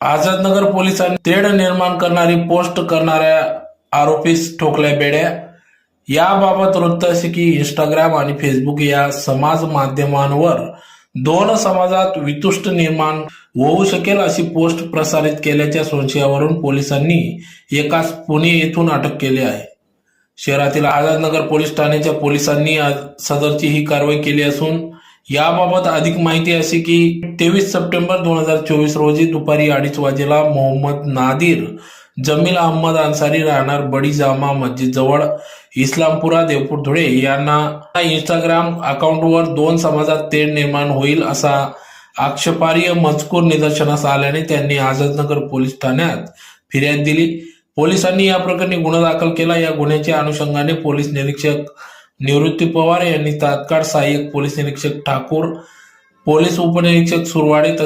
आझादनगर पोलिसांनी तेढ निर्माण करणारी पोस्ट करणाऱ्या आरोपीस ठोकल्या बेड्या। याबाबत वृत्त असे की इंस्टाग्राम आणि फेसबुक या समाज माध्यमांवर दोन समाजात वितुष्ट निर्माण होऊ शकेल अशी पोस्ट प्रसारित केल्याच्या संशयावरून पोलिसांनी एकास पुणे येथून अटक केली आहे। शहरातील आझादनगर पोलीस ठाण्याच्या पोलिसांनी सदरची ही कारवाई केली असून याबाबत अधिक माहिती अशी की 23 सप्टेंबर 2024 रोजी दुपारी 2:30 वाजेला मोहम्मद नादिर जमील अहमद अन्सारी राहणार बडी जामा मस्जिद जवळ इस्लामपुरा देवपूर धुळे यांना इंस्टाग्राम अकाउंटवर दोन समाजात तेढ निर्माण होईल असा आक्षेपार्ह मजकूर निदर्शनास आल्याने त्यांनी आझादनगर पोलीस ठाण्यात फिर्याद दिली। पोलिसांनी या प्रकरणी गुन्हा दाखल केला। या गुन्ह्याच्या अनुषंगाने पोलीस निरीक्षक निवृत्ती पवार यांनी तात्काळ सहाय्यक पोलीस निरीक्षक ठाकूर, पोलीस उपनिरीक्षक सुरवाडे